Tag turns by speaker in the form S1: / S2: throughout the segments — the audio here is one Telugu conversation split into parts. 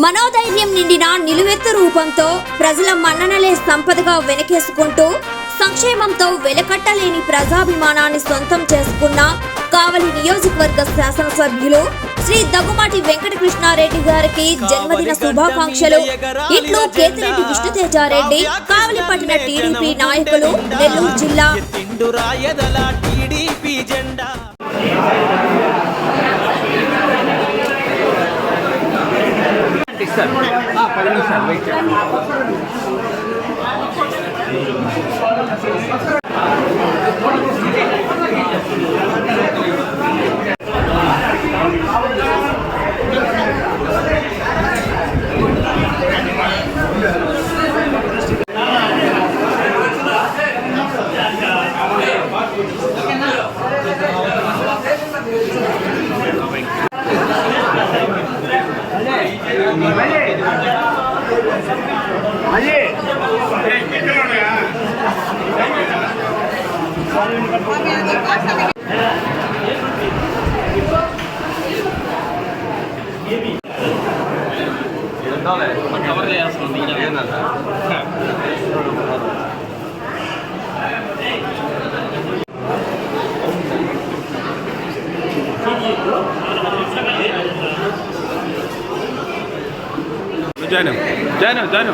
S1: మనోధైర్యం నిండిన నిలువెత్తు రూపంతో ప్రజల మన్ననలే సంపదగా వెనకేసుకుంటూ సంక్షేమంతో వెలకట్టలేని ప్రజాభిమానాన్ని సొంతం చేసుకున్న కావలి నియోజకవర్గ శాసనసభ్యులు శ్రీ దగ్గుమాటి వెంకటకృష్ణారెడ్డి గారికి జన్మదిన శుభాకాంక్షలు. ఇట్లు కేతిరెడ్డి విష్ణుతేజారెడ్డి, కావలి పట్టణ టీడీపీ నాయకులు, నెల్లూరు జిల్లా.
S2: Jano.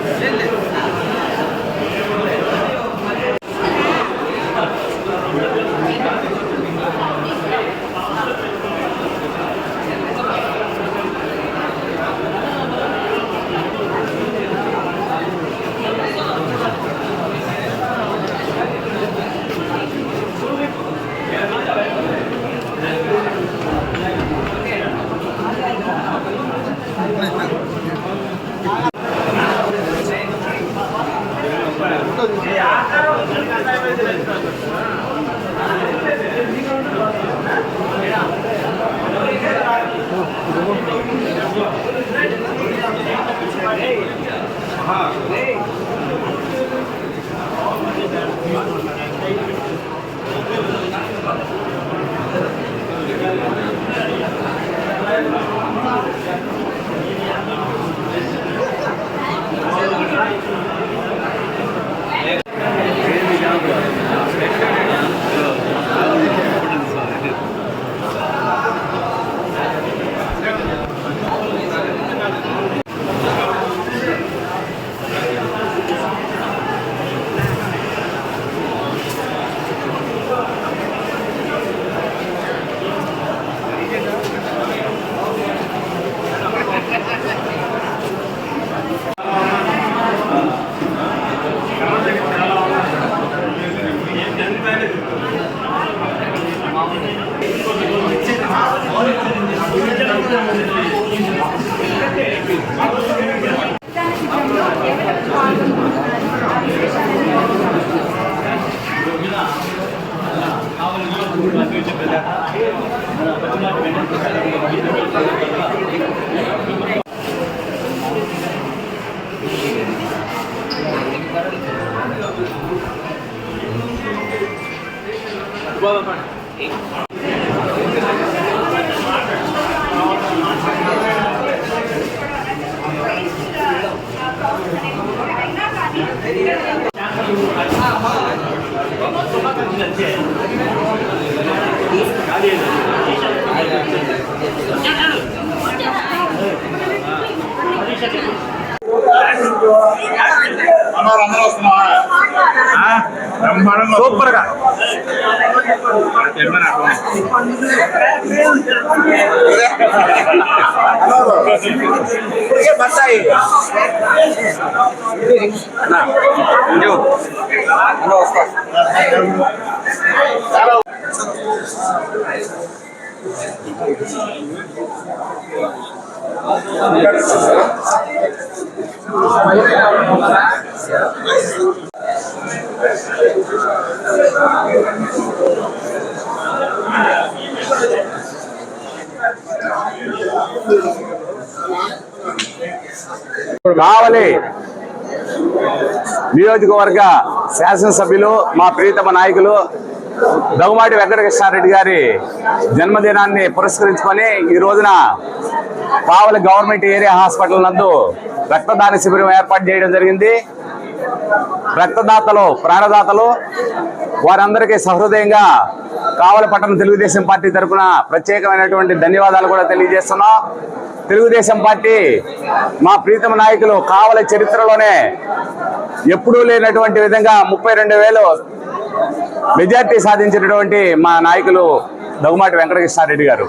S3: సూపర్ గా కావలి నియోజకవర్గ శాసనసభ్యులు మా ప్రియతమ నాయకులు దగ్గుమాటి వెంకటకృష్ణారెడ్డి గారి జన్మదినాన్ని పురస్కరించుకొని ఈ రోజున కావలి గవర్నమెంట్ ఏరియా హాస్పిటల్ నందు రక్తదాన శిబిరం ఏర్పాటు చేయడం జరిగింది. రక్తదాతలు, ప్రాణదాతలు వారందరికీ సహృదయంగా కావలి పట్టణ తెలుగుదేశం పార్టీ తరఫున ప్రత్యేకమైనటువంటి ధన్యవాదాలు కూడా తెలియజేస్తున్నాం. తెలుగుదేశం పార్టీ మా ప్రీతమ నాయకులు కావలి చరిత్రలోనే ఎప్పుడూ లేనటువంటి విధంగా 32,000 మెజార్టీ సాధించినటువంటి మా నాయకులు దగ్గుమాటి వెంకటకృష్ణారెడ్డి గారు.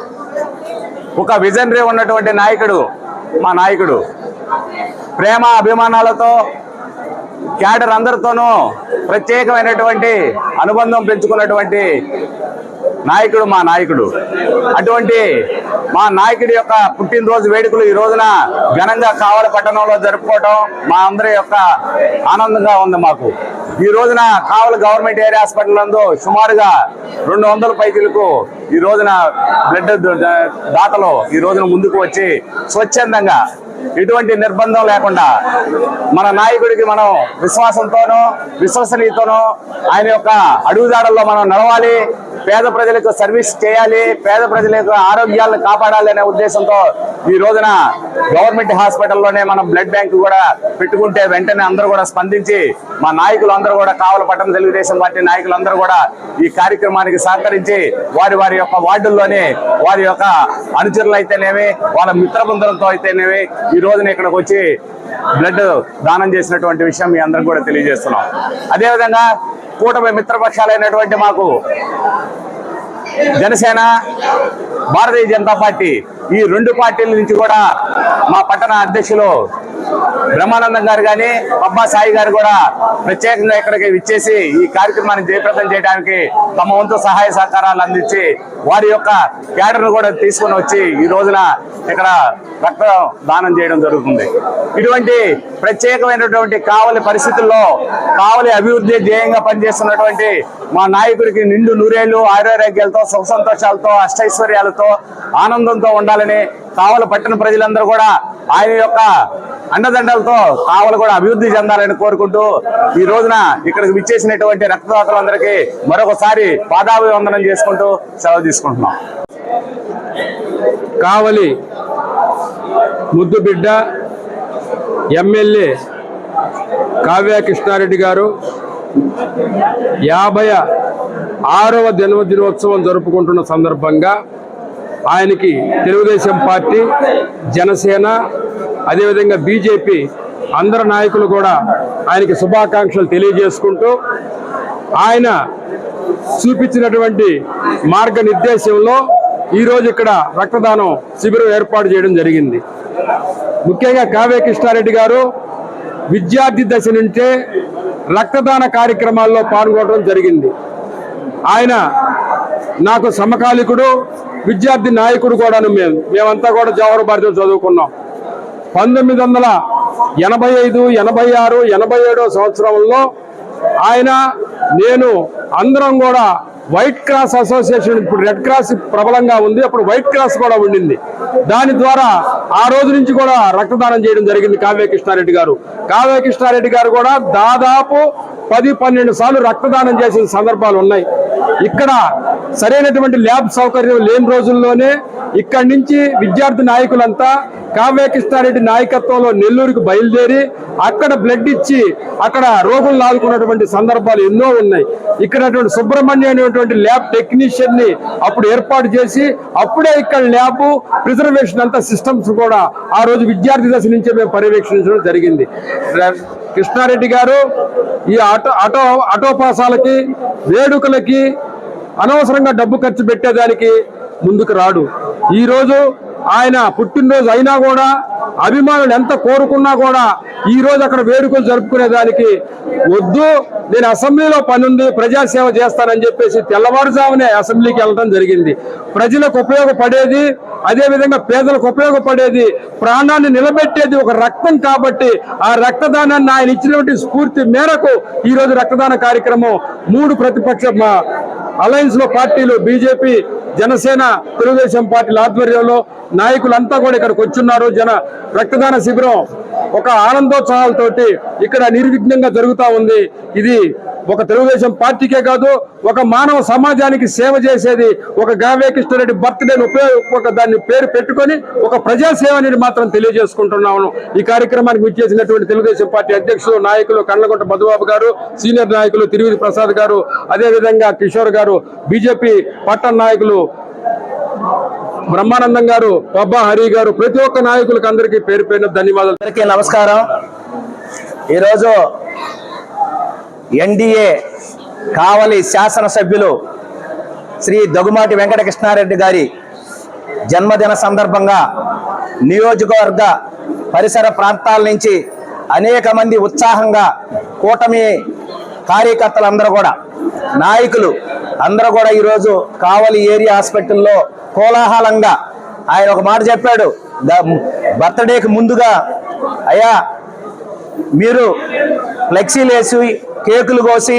S3: ఒక విజనరీ ఉన్నటువంటి నాయకుడు మా నాయకుడు. ప్రేమ అభిమానాలతో క్యాడర్ అందరితోనూ ప్రత్యేకమైనటువంటి అనుబంధం పెంచుకున్నటువంటి నాయకుడు మా నాయకుడు. అటువంటి మా నాయకుడి యొక్క పుట్టినరోజు వేడుకలు ఈ రోజున ఘనంగా కావలి పట్టణంలో జరుపుకోవటం మా అందరి యొక్క ఆనందంగా ఉంది. మాకు ఈ రోజున కావలి గవర్నమెంట్ ఏరియా హాస్పిటల్ నందు సుమారుగా 200 పైకీలకు ఈ రోజున బ్లడ్ దాతలు ఈ రోజున ముందుకు వచ్చి స్వచ్ఛందంగా ఎటువంటి నిర్బంధం లేకుండా మన నాయకుడికి మనం విశ్వాసంతోనూ విశ్వసనీయతోనూ ఆయన యొక్క అడుగుజాడల్లో మనం నడవాలి, పేద ప్రజలకు సర్వీస్ చేయాలి, పేద ప్రజల యొక్క ఆరోగ్యాలను కాపాడాలి అనే ఉద్దేశంతో ఈ రోజున గవర్నమెంట్ హాస్పిటల్లోనే మనం బ్లడ్ బ్యాంక్ కూడా పెట్టుకుంటే వెంటనే అందరూ కూడా స్పందించి మా నాయకులు అందరూ కూడా కావలి పట్టణ తెలుగుదేశం పార్టీ నాయకులందరూ కూడా ఈ కార్యక్రమానికి సహకరించి వారి యొక్క వార్డుల్లోనే వారి యొక్క అనుచరులు అయితేనేమి వాళ్ళ మిత్ర బృందంతో అయితేనేమి ఈ రోజున ఇక్కడికి వచ్చి బ్లడ్ దానం చేసినటువంటి విషయం మీ అందరం కూడా తెలియజేస్తున్నాం. అదేవిధంగా కూటమి మిత్రపక్షాలైనటువంటి మాకు జనసేన, భారతీయ జనతా పార్టీ ఈ 2 పార్టీల నుంచి కూడా మా పట్టణ అధ్యక్షులు బ్రహ్మానందం గారు కానీ పబ్బా సాయి గారు కూడా ప్రత్యేకంగా ఇక్కడికి విచ్చేసి ఈ కార్యక్రమాన్ని జయప్రదం చేయడానికి తమ వంతు సహాయ సహకారాలు అందించి వారి యొక్క క్యాడర్ను కూడా తీసుకొని వచ్చి ఈ రోజున ఇక్కడ రక్త దానం చేయడం జరుగుతుంది. ఇటువంటి ప్రత్యేకమైనటువంటి కావలి పరిస్థితుల్లో కావలి అభివృద్ధి ధ్యేయంగా పనిచేస్తున్నటువంటి మా నాయకుడికి నిండు నూరేళ్లు ఆరోగ్యాలతో సుఖ సంతోషాలతో అష్టైశ్వర్యాలతో ఆనందంతో ఉండాలని కావలి పట్టణ ప్రజలందరూ కూడా ఆయన యొక్క అండదండలతో కావలి కూడా అభివృద్ధి చెందాలని కోరుకుంటూ ఈ రోజున ఇక్కడికి విచ్చేసినటువంటి రక్తదాతలందరికీ మరొకసారి పాదాభివందనం చేసుకుంటూ సెలవు తీసుకుంటున్నాం.
S2: కావలి ముద్దుబిడ్డ ఎమ్మెల్యే కావ్య కృష్ణారెడ్డి గారు 56వ జన్మదినోత్సవం జరుపుకుంటున్న సందర్భంగా ఆయనకి తెలుగుదేశం పార్టీ, జనసేన, అదేవిధంగా బీజేపీ అందరు నాయకులు కూడా ఆయనకి శుభాకాంక్షలు తెలియజేసుకుంటూ ఆయన చూపించినటువంటి మార్గనిర్దేశంలో ఈరోజు ఇక్కడ రక్తదానం శిబిరం ఏర్పాటు చేయడం జరిగింది. ముఖ్యంగా కావ్య కృష్ణారెడ్డి గారు విద్యార్థి దశ నుంచే రక్తదాన కార్యక్రమాల్లో పాల్గొనడం జరిగింది. ఆయన నాకు సమకాలికుడు, విద్యార్థి నాయకుడు కూడాను. మేమంతా కూడా జవహర్ భారతిలో చదువుకున్నాం. 1985, 86, 87 సంవత్సరంలో ఆయన, నేను అందరం కూడా వైట్ క్రాస్ అసోసియేషన్, ఇప్పుడు రెడ్ క్రాస్ ప్రబలంగా ఉంది, అప్పుడు వైట్ క్రాస్ కూడా ఉండింది. దాని ద్వారా ఆ రోజు నుంచి కూడా రక్తదానం చేయడం జరిగింది కావ్య కృష్ణారెడ్డి గారు. కావ్య కృష్ణారెడ్డి గారు కూడా దాదాపు 10-12 సార్లు రక్తదానం చేసిన సందర్భాలు ఉన్నాయి. ఇక్కడ సరైనటువంటి ల్యాబ్ సౌకర్యం లేని రోజుల్లోనే ఇక్కడి నుంచి విద్యార్థి నాయకులంతా కావ్య కృష్ణారెడ్డి నాయకత్వంలో నెల్లూరుకు బయలుదేరి అక్కడ బ్లడ్ ఇచ్చి అక్కడ రోగులను ఆదుకున్నటువంటి సందర్భాలు ఎన్నో ఉన్నాయి. ఇక్కడ సుబ్రహ్మణ్యం అనేటువంటి ల్యాబ్ టెక్నీషియన్ ని అప్పుడు ఏర్పాటు చేసి అప్పుడే ఇక్కడ ల్యాబ్ ప్రిజర్వేషన్ అంతా సిస్టమ్స్ కూడా ఆ రోజు విద్యార్థి దశ నుంచే మేము పర్యవేక్షించడం జరిగింది. కృష్ణారెడ్డి గారు ఈ ఆటోపాసాలకి, వేడుకలకి అనవసరంగా డబ్బు ఖర్చు పెట్టేదానికి ముందుకు రాడు. ఈ రోజు ఆయన పుట్టినరోజు అయినా కూడా అభిమానులు ఎంత కోరుకున్నా కూడా ఈ రోజు అక్కడ వేడుకలు జరుపుకునేదానికి వద్దు, నేను అసెంబ్లీలో పని ఉంది, ప్రజాసేవ చేస్తానని చెప్పేసి తెల్లవారుజామునే అసెంబ్లీకి వెళ్ళడం జరిగింది. ప్రజలకు ఉపయోగపడేది, అదేవిధంగా పేదలకు ఉపయోగపడేది, ప్రాణాన్ని నిలబెట్టేది ఒక రక్తం కాబట్టి ఆ రక్తదానాన్ని ఆయన ఇచ్చినటువంటి స్ఫూర్తి మేరకు ఈ రోజు రక్తదాన కార్యక్రమం 3 ప్రతిపక్ష అలయన్స్ లో పార్టీలు బీజేపీ, జనసేన, తెలుగుదేశం పార్టీల ఆధ్వర్యంలో నాయకులంతా కూడా ఇక్కడికి వచ్చున్నారు. రక్తదాన శిబిరం ఒక ఆనందోత్సాహాలతోటి ఇక్కడ నిర్విఘ్నంగా జరుగుతూ ఉంది. ఇది ఒక తెలుగుదేశం పార్టీకే కాదు, ఒక మానవ సమాజానికి సేవ చేసేది ఒక గావే కృష్ణారెడ్డి బర్త్డేని దాన్ని పేరు పెట్టుకొని ఒక ప్రజాసేవ అనేది మాత్రం తెలియజేసుకుంటున్నాను. ఈ కార్యక్రమానికి విచ్చేసినటువంటి తెలుగుదేశం పార్టీ అధ్యక్షులు నాయకులు కండ్లగుంట మధుబాబు గారు, సీనియర్ నాయకులు తిరువిధి ప్రసాద్ గారు, అదేవిధంగా కిషోర్ గారు, బీజేపీ పట్టణ నాయకులు బ్రహ్మానందం గారు, పబ్బా హరి గారు, ప్రతి ఒక్క నాయకులకు అందరికీ పేరు పేరున ధన్యవాదాలు.
S4: అందరికీ నమస్కారం. ఈరోజు ఎన్డీఏ కావలి శాసనసభ్యులు శ్రీ దగుమాటి వెంకట కృష్ణారెడ్డి గారి జన్మదిన సందర్భంగా నియోజకవర్గ పరిసర ప్రాంతాల నుంచి అనేక మంది ఉత్సాహంగా కూటమి కార్యకర్తలందరూ కూడా, నాయకులు అందరూ కూడా ఈరోజు కావలి ఏరియా హాస్పిటల్లో కోలాహలంగా ఆయన ఒక మాట చెప్పాడు. బర్త్డేకి ముందుగా, అయ్యా మీరు ఫ్లెక్సీలు వేసి కేకులు కోసి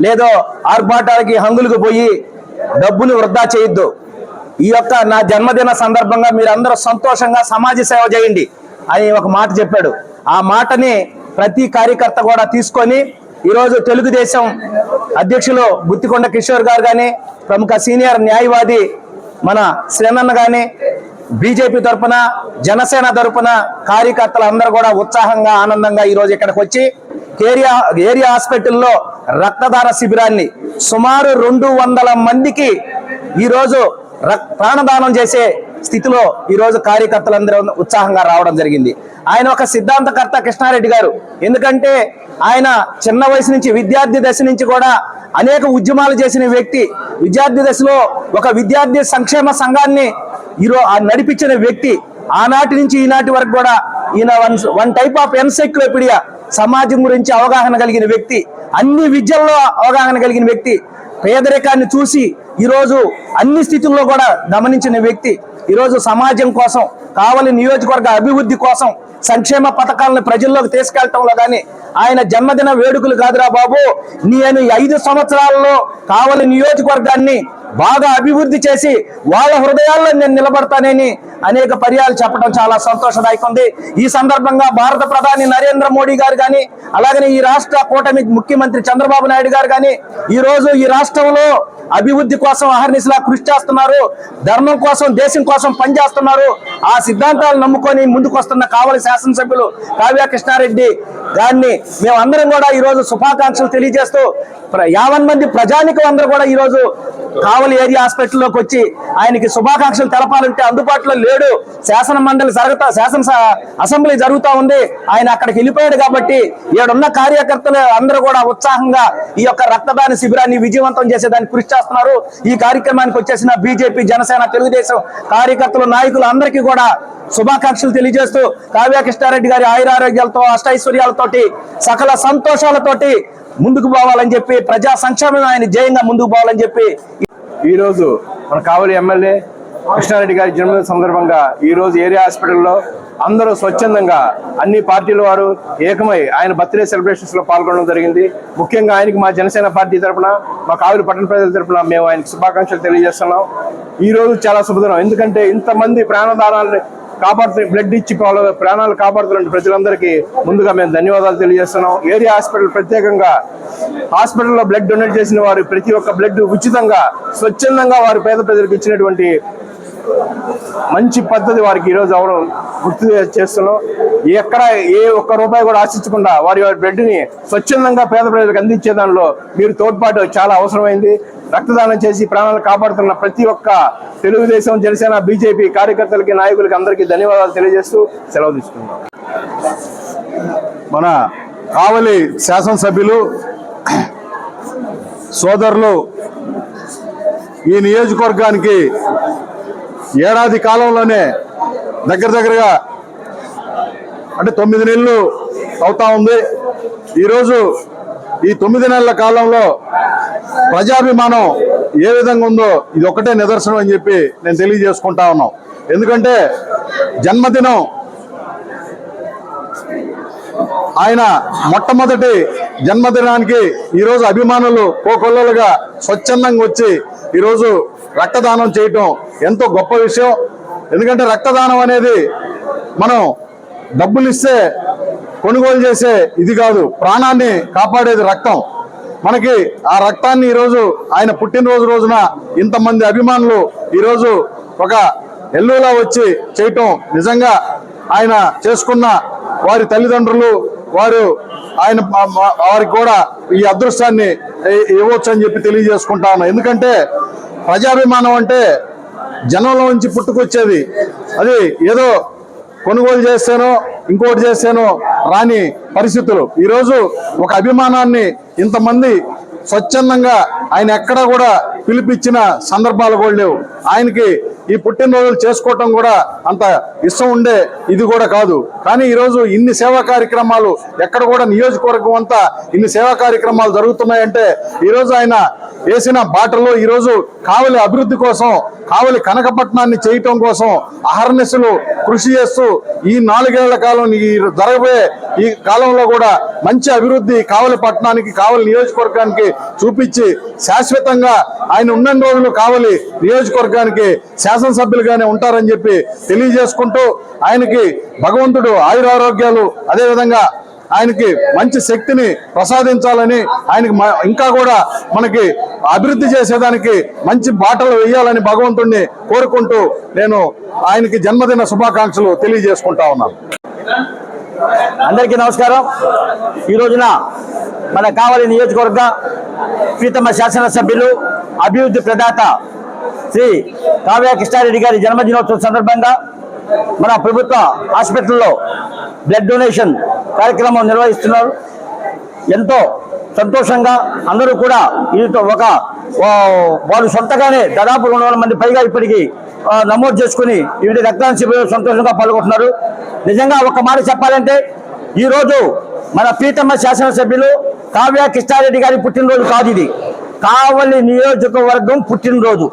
S4: లేదో ఆర్భాటాలకి హంగులకు పోయి డబ్బుని వృధా చేయొద్దు. ఈ యొక్క నా జన్మదిన సందర్భంగా మీరందరూ సంతోషంగా సమాజ సేవ చేయండి అని ఒక మాట చెప్పాడు. ఆ మాటని ప్రతి కార్యకర్త కూడా తీసుకొని ఈరోజు తెలుగుదేశం అధ్యక్షులు గుత్తికొండ కిషోర్ గారు కానీ, ప్రముఖ సీనియర్ న్యాయవాది మన శ్రీనన్న కానీ, బీజేపీ తరఫున జనసేన తరఫున కార్యకర్తలు అందరూ కూడా ఉత్సాహంగా ఆనందంగా ఈరోజు ఇక్కడికి వచ్చి ఏరియా హాస్పిటల్లో రక్తదాన శిబిరాన్ని సుమారు 200 మందికి ఈరోజు ప్రాణదానం చేసే స్థితిలో ఈరోజు కార్యకర్తలందరూ ఉత్సాహంగా రావడం జరిగింది. ఆయన ఒక సిద్ధాంతకర్త కృష్ణారెడ్డి గారు. ఎందుకంటే ఆయన చిన్న వయసు నుంచి, విద్యార్థి దశ నుంచి కూడా అనేక ఉద్యమాలు చేసిన వ్యక్తి. విద్యార్థి దశలో ఒక విద్యార్థి సంక్షేమ సంఘాన్ని నడిపించిన వ్యక్తి. ఆనాటి నుంచి ఈనాటి వరకు కూడా ఈయన వన్ టైప్ ఆఫ్ ఎన్సైక్లోపీడియా, సమాజం గురించి అవగాహన కలిగిన వ్యక్తి, అన్ని విద్యల్లో అవగాహన కలిగిన వ్యక్తి, పేదరికాన్ని చూసి ఈరోజు అన్ని స్థితుల్లో కూడా గమనించిన వ్యక్తి. ఈరోజు సమాజం కోసం, కావలి నియోజకవర్గ అభివృద్ధి కోసం సంక్షేమ పథకాలను ప్రజల్లోకి తీసుకెళ్లటంలో కానీ ఆయన జన్మదిన వేడుకలు కాదురా బాబు, నేను 5 సంవత్సరాల్లో కావలి నియోజకవర్గాన్ని బాగా అభివృద్ధి చేసి వాళ్ళ హృదయాల్లో నేను నిలబడతానని అనేక పర్యాలు చెప్పడం చాలా సంతోషదాయకం ఉంది. ఈ సందర్భంగా భారత ప్రధాని నరేంద్ర మోడీ గారు కానీ, అలాగనే ఈ రాష్ట్ర కూటమి ముఖ్యమంత్రి చంద్రబాబు నాయుడు గారు కానీ ఈరోజు ఈ రాష్ట్రంలో అభివృద్ధి కోసం అహర్నిశలా కృషి చేస్తున్నారు. ధర్మం కోసం, దేశం కోసం పనిచేస్తున్నారు. ఆ సిద్ధాంతాలు నమ్ముకొని ముందుకు వస్తున్న కావలి శాసనసభ్యులు కావ్య కృష్ణారెడ్డి గారిని మేమందరం కూడా ఈరోజు శుభాకాంక్షలు తెలియజేస్తూ 50 మంది ప్రజానికం అందరూ కూడా ఈరోజు కావలి ఏరియా హాస్పిటల్లోకి వచ్చి ఆయనకి శుభాకాంక్షలు తెలపాలంటే అందుబాటులో లేడు. అసెంబ్లీ జరుగుతూ ఉంది, ఆయన అక్కడికి వెళ్ళిపోయాడు. కాబట్టి ఏడున్న కార్యకర్తలు అందరూ కూడా ఉత్సాహంగా ఈ యొక్క రక్తదాన శిబిరాన్ని విజయవంతం చేసేదానికి కృషి చేస్తున్నారు. ఈ కార్యక్రమానికి వచ్చేసిన బీజేపీ, జనసేన, తెలుగుదేశం కార్యకర్తలు, నాయకులు అందరికీ కూడా శుభాకాంక్షలు తెలియజేస్తూ కావ్య కృష్ణారెడ్డి గారి ఆయురారోగ్యాలతో, అష్టైశ్వర్యాలతోటి, సకల సంతోషాలతోటి ముందుకు పోవాలని చెప్పి, ప్రజా సంక్షేమం ఆయన జయంగా ముందుకు పోవాలని చెప్పి
S5: ఈరోజు మన కావలి ఎమ్మెల్యే కృష్ణారెడ్డి గారి జన్మదిన సందర్భంగా ఈరోజు ఏరియా హాస్పిటల్లో అందరూ స్వచ్ఛందంగా అన్ని పార్టీల వారు ఏకమై ఆయన బర్త్డే సెలబ్రేషన్స్ లో పాల్గొనడం జరిగింది. ముఖ్యంగా ఆయనకి మా జనసేన పార్టీ తరఫున, మా కావలి పట్టణ ప్రజల తరఫున మేము ఆయనకు శుభాకాంక్షలు తెలియజేస్తున్నాం. ఈ రోజు చాలా శుభదినం. ఎందుకంటే ఇంతమంది ప్రాణదానాలని బ్లడ్ ఇచ్చి ప్రాణాలు కాపాడుతున్న ప్రజలందరికీ ముందుగా మేము ధన్యవాదాలు తెలియజేస్తున్నాం. ఏరియా హాస్పిటల్ ప్రత్యేకంగా హాస్పిటల్లో బ్లడ్ డొనేట్ చేసిన వారు ప్రతి ఒక్క బ్లడ్ ఉచితంగా, స్వచ్ఛందంగా వారు పేద ప్రజలకు ఇచ్చినటువంటి మంచి పద్ధతి వారికి ఈరోజు అవడం గుర్తు చేస్తున్నాం. ఎక్కడ ఏ ఒక్క రూపాయి కూడా ఆశించకుండా వారి బ్లడ్ ని స్వచ్ఛందంగా పేద ప్రజలకు అందించే దానిలో మీరు తోడ్పాటు చాలా అవసరమైంది. రక్తదానం చేసి ప్రాణాలు కాపాడుతున్న ప్రతి ఒక్క తెలుగుదేశం, జనసేన, బీజేపీ కార్యకర్తలకి, నాయకులకి అందరికీ ధన్యవాదాలు తెలియజేస్తూ సెలవు తీసుకున్నాం.
S2: మన కావలి శాసనసభ్యులు సోదరులు ఈ నియోజకవర్గానికి ఏడాది కాలంలోనే దగ్గరగా అంటే 9 నెలలు అవుతా ఉంది. ఈరోజు ఈ 9 నెలల కాలంలో ప్రజాభిమానం ఏ విధంగా ఉందో ఇది ఒకటే నిదర్శనం అని చెప్పి నేను తెలియజేసుకుంటా ఉన్నాం. ఎందుకంటే జన్మదినం ఆయన మొట్టమొదటి జన్మదినానికి ఈరోజు అభిమానులు కోకొల్లలుగా స్వచ్ఛందంగా వచ్చి ఈరోజు రక్తదానం చేయటం ఎంతో గొప్ప విషయం. ఎందుకంటే రక్తదానం అనేది మనం డబ్బులు ఇస్తే కొనుగోలు చేసే ఇది కాదు, ప్రాణాన్ని కాపాడేది రక్తం.
S6: మనకి ఆ రక్తాన్ని ఈరోజు ఆయన పుట్టినరోజు రోజున ఇంతమంది అభిమానులు ఈరోజు ఒక ఎల్లులా వచ్చి చేయటం నిజంగా ఆయన చేసుకున్న వారి తల్లిదండ్రులు వారికి కూడా ఈ అదృష్టాన్ని ఇవ్వచ్చు అని చెప్పి తెలియజేసుకుంటా ఉన్నా. ఎందుకంటే ప్రజాభిమానం అంటే జనంలో నుంచి పుట్టుకొచ్చేది. అది ఏదో కొనుగోలు చేస్తేనో ఇంకోటి చేస్తేనో రాని పరిస్థితులు. ఈరోజు ఒక అభిమానాన్ని ఇంతమంది స్వచ్ఛందంగా ఆయన ఎక్కడా కూడా పిలిపించిన సందర్భాలు కూడా లేవు. ఆయనకి ఈ పుట్టినరోజులు చేసుకోవటం కూడా అంత ఇష్టం ఉండే ఇది కూడా కాదు. కానీ ఈరోజు ఇన్ని సేవా కార్యక్రమాలు ఎక్కడ కూడా నియోజకవర్గం అంతా ఇన్ని సేవా కార్యక్రమాలు జరుగుతున్నాయంటే ఈరోజు ఆయన వేసిన బాటలో ఈరోజు కావలి అభివృద్ధి కోసం, కావలి కనకపట్నాన్ని చేయటం కోసం అహర్నిశలు కృషి చేస్తూ ఈ 4 ఏళ్ల కాలం జరగబోయే ఈ కాలంలో కూడా మంచి అభివృద్ధి కావలి పట్టణానికి, కావలి నియోజకవర్గానికి చూపించి శాశ్వతంగా ఆయన ఉన్న రోజులు కావలి నియోజకవర్గానికి శాసనసభ్యులుగానే ఉంటారని చెప్పి తెలియజేసుకుంటూ ఆయనకి భగవంతుడు ఆయురారోగ్యాలు, అదేవిధంగా ఆయనకి మంచి శక్తిని ప్రసాదించాలని, ఆయనకి ఇంకా కూడా మనకి అభివృద్ధి చేసేదానికి మంచి బాటలు వేయాలని భగవంతుడిని కోరుకుంటూ నేను ఆయనకి జన్మదిన శుభాకాంక్షలు తెలియజేసుకుంటా ఉన్నాను.
S4: అందరికీ నమస్కారం. ఈ రోజున మన కావలి నియోజకవర్గ ప్రీతమ శాసనసభ్యులు, అభివృద్ధి ప్రదాత శ్రీ కావ్య కృష్ణారెడ్డి గారి జన్మదినోత్సవం సందర్భంగా మన ప్రభుత్వ హాస్పిటల్లో బ్లడ్ డొనేషన్ కార్యక్రమం నిర్వహిస్తున్నారు. ఎంతో సంతోషంగా అందరూ కూడా వీరితో వాళ్ళు సొంతగానే దాదాపు 200 మంది పైగా ఇప్పటికీ నమోదు చేసుకుని వివిధ రక్తదాన శిబిరాలు సంతోషంగా పాల్గొంటున్నారు. నిజంగా ఒక మాట చెప్పాలంటే ఈరోజు మన ప్రీతమ శాసనసభ్యులు కావ్య కృష్ణారెడ్డి గారి పుట్టినరోజు కాదు, ఇది కావలి నియోజకవర్గం పుట్టినరోజు.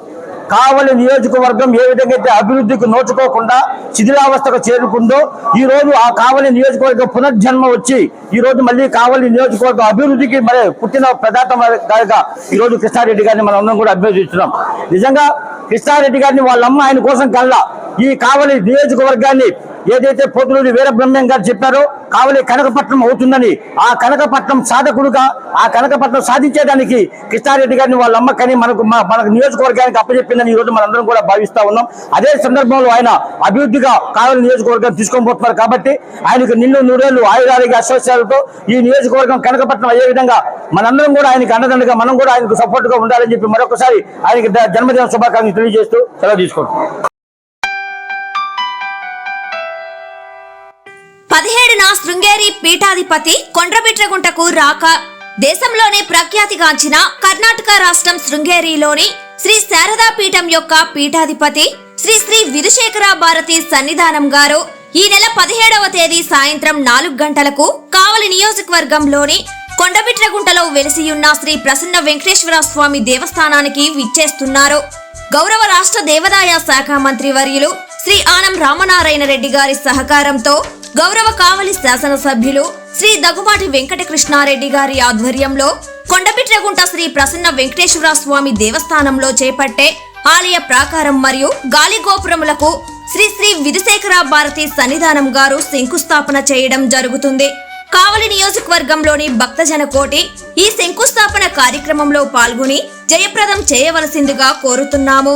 S4: కావలి నియోజకవర్గం ఏ విధంగా అయితే అభివృద్ధికి నోచుకోకుండా శిథిలావస్థకు చేరుకుందో ఈ రోజు ఆ కావలి నియోజకవర్గం పునర్జన్మ వచ్చి ఈ రోజు మళ్ళీ కావలి నియోజకవర్గం అభివృద్ధికి మరి పుట్టిన ప్రదాత గారిగా ఈ రోజు కృష్ణారెడ్డి గారిని మనం అందరం కూడా అభివృద్ధిస్తున్నాం. నిజంగా కృష్ణారెడ్డి గారిని వాళ్ళమ్మ ఆయన కోసం కల్లా ఈ కావలి నియోజకవర్గాన్ని ఏదైతే పోతులూరి వీరబ్రహ్మం గారు చెప్పారో కావలి కనకపట్నం అవుతుందని, ఆ కనకపట్నం సాధకుడుగా ఆ కనకపట్నం సాధించేదానికి కృష్ణారెడ్డి గారిని వాళ్ళ అమ్మకని మనకు నియోజకవర్గానికి అప్పచెప్పిందని ఈ రోజు మనందరం కూడా భావిస్తా ఉన్నాం. అదే సందర్భంలో ఆయన అభివృద్ధిగా కావలి నియోజకవర్గం తీసుకొని పోతున్నారు కాబట్టి ఆయనకు నిన్ను 100 ఏళ్ళు ఆయురారోగ్య అశ్వాసాలతో ఈ నియోజకవర్గం కనకపట్నం అయ్యే విధంగా మనందరం కూడా ఆయనకు అండదండగా మనం కూడా ఆయనకు సపోర్ట్ గా ఉండాలని చెప్పి మరొకసారి ఆయనకి జన్మదిన శుభాకాంక్షలు తెలియజేస్తూ సెలవు తీసుకుంటాం.
S1: 17న శృంగేరి పీఠాధిపతి కొండ్రబిట్రగుంటకు రాక దేశంలోనే ప్రఖ్యాతిగాంచిన కర్ణాటక రాష్ట్రం శృంగేరిలోని శ్రీ శారదా పీఠం యొక్క పీఠాధిపతి శ్రీ శ్రీ విధుశేఖర భారతి సన్నిధానం గారు ఈ నెల 17వ తేదీ సాయంత్రం 4 గంటలకు కావలి నియోజకవర్గంలోని కొండబిట్రగుంటలో వెలిసియున్న శ్రీ ప్రసన్న వెంకటేశ్వర స్వామి దేవస్థానానికి విచ్చేస్తున్నారు. గౌరవ రాష్ట్ర దేవాదాయ శాఖ మంత్రి వర్యులు శ్రీ ఆనం రామనారాయణ రెడ్డి గారి సహకారంతో గౌరవ కావలి శాసనసభ్యులు శ్రీ దగ్గుమాటి వెంకటకృష్ణారెడ్డి గారి ఆధ్వర్యంలో కొండబిట్రగుంట శ్రీ ప్రసన్న వెంకటేశ్వర స్వామి దేవస్థానంలో చేపట్టే ఆలయ ప్రాకారం మరియు గాలి గోపురములకు శ్రీ శ్రీ విధుశేఖర భారతి సన్నిధానం గారు శంకుస్థాపన చేయడం జరుగుతుంది. కావలి నియోజకవర్గంలోని భక్తజన కోటి ఈ శంకుస్థాపన కార్యక్రమంలో పాల్గొని జయప్రదం చేయవలసిందిగా కోరుతున్నాము.